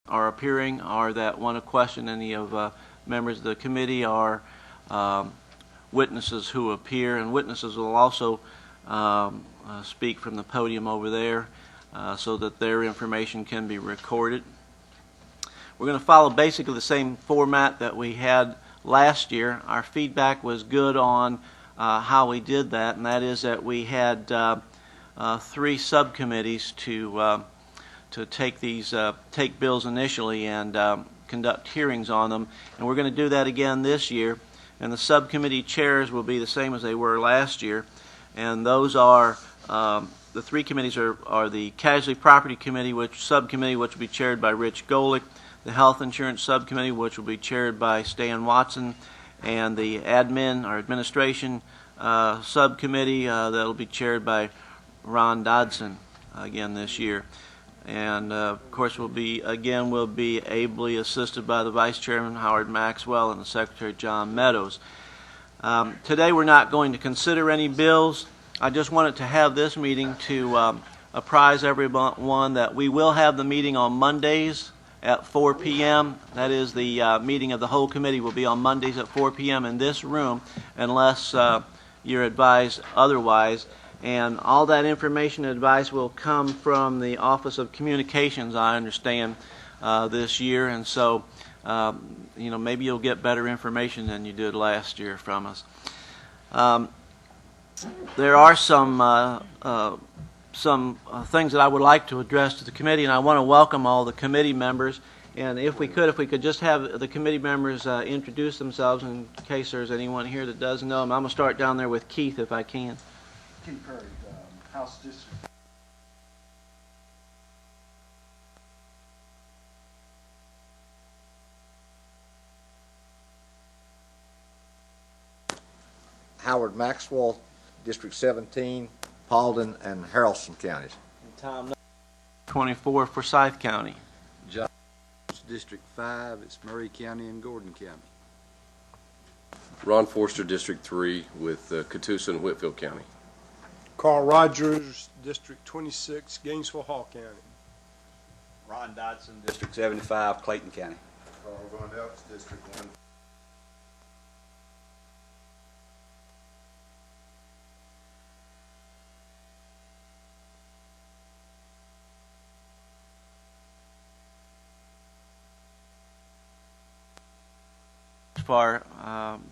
are appearing or that want to question any of members of the committee are witnesses who appear, and witnesses will also speak from the podium over there so that their information can be recorded. We're going to follow basically the same format that we had last year. Our feedback was good on how we did that, and that is that we had 3 subcommittees to take bills initially and conduct hearings on them, and we're going to do that again this year. And the subcommittee chairs will be the same as they were last year, and those are the 3 committees are the Casualty Property Committee, subcommittee, which will be chaired by Rich Golick, the Health Insurance Subcommittee, which will be chaired by Stan Watson, and the Administration Subcommittee that will be chaired by Ron Dodson again this year. And of course we'll be ably assisted by the Vice Chairman Howard Maxwell and the Secretary John Meadows. Today we're not going to consider any bills. I just wanted to have this meeting to apprise everyone that we will have the meeting on Mondays at 4 p.m. That is, the meeting of the whole committee will be on Mondays at 4 p.m. in this room unless you're advised otherwise. And all that information and advice will come from the Office of Communications, I understand, this year. And so, maybe you'll get better information than you did last year from us. There are some things that I would like to address to the committee, and I want to welcome all the committee members. And if we could just have the committee members introduce themselves in case there's anyone here that doesn't know them. I'm going to start down there with Keith if I can. Keith Curry, House District. Howard Maxwell, District 17, Paulding and Haralson counties. And Tom 24, Forsyth County. John, District 5, it's Murray County and Gordon County. Ron Forster, District 3, with Catoosa and Whitfield County. Carl Rogers, District 26, Gainesville Hall County. Ron Dodson, District 75, Clayton County. Carl Von Elks, District 1. For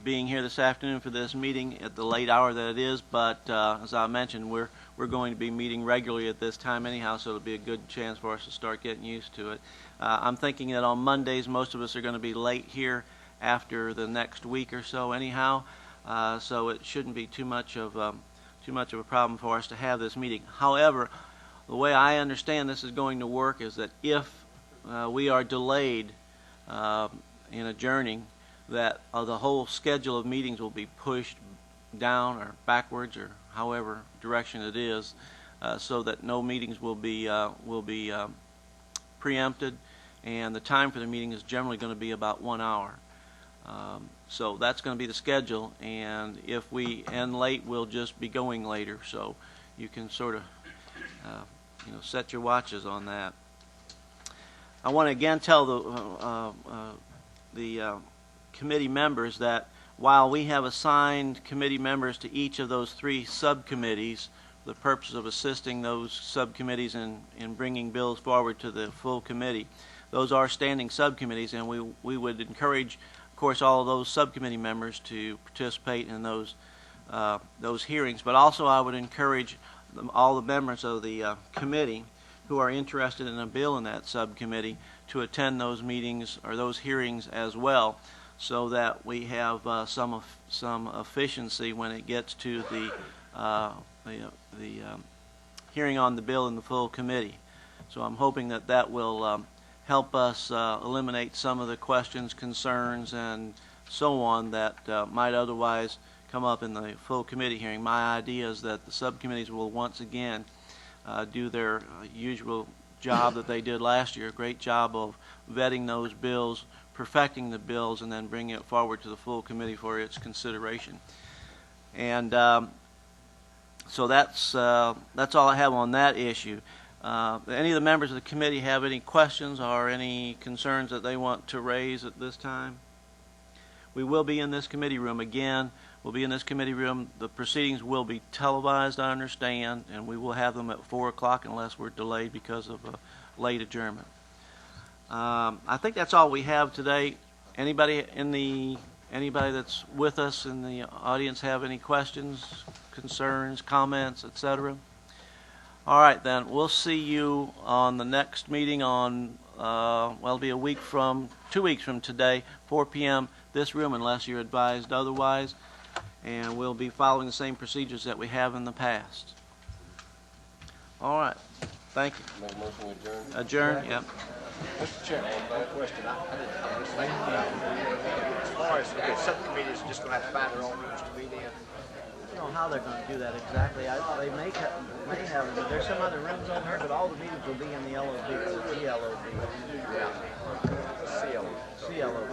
being here this afternoon for this meeting at the late hour that it is, but as I mentioned, we're going to be meeting regularly at this time anyhow, so it'll be a good chance for us to start getting used to it. I'm thinking that on Mondays most of us are going to be late here after the next week or so anyhow, so it shouldn't be too much of a problem for us to have this meeting. However, the way I understand this is going to work is that if we are delayed in adjourning, that the whole schedule of meetings will be pushed down or backwards or however direction it is, so that no meetings will be preempted, and the time for the meeting is generally going to be about 1 hour. So that's going to be the schedule, and if we end late, we'll just be going later. So you can sort of set your watches on that. I want to again tell the committee members that while we have assigned committee members to each of those 3 subcommittees for the purpose of assisting those subcommittees in bringing bills forward to the full committee, those are standing subcommittees, and we would encourage, of course, all of those subcommittee members to participate in those hearings. But also I would encourage all the members of the committee who are interested in a bill in that subcommittee to attend those meetings or those hearings as well, so that we have some efficiency when it gets to the hearing on the bill in the full committee. So I'm hoping that will help us eliminate some of the questions, concerns, and so on that might otherwise come up in the full committee hearing. My idea is that the subcommittees will once again do their usual job that they did last year, a great job of vetting those bills, perfecting the bills, and then bringing it forward to the full committee for its consideration. And so that's all I have on that issue. Any of the members of the committee have any questions or any concerns that they want to raise at this time? We will be in this committee room again. We'll be in this committee room. The proceedings will be televised, I understand, and we will have them at 4 o'clock unless we're delayed because of a late adjournment. I think that's all we have today. Anybody that's with us in the audience have any questions, concerns, comments, etc.? All right, then. We'll see you on the next meeting on, it'll be 2 weeks from today, 4 p.m., this room, unless you're advised otherwise. And we'll be following the same procedures that we have in the past. All right. Thank you. Make a motion to adjourn? Adjourn, yep. Mr. Chairman, I have a question. I didn't know this thing. As far as the subcommittees are just going to have to find their own rooms to meet in. I don't know how they're going to do that exactly. They may have, but there's some other rooms over here, but all the meetings will be in the LOB, or GLOB. CLO. CLOB.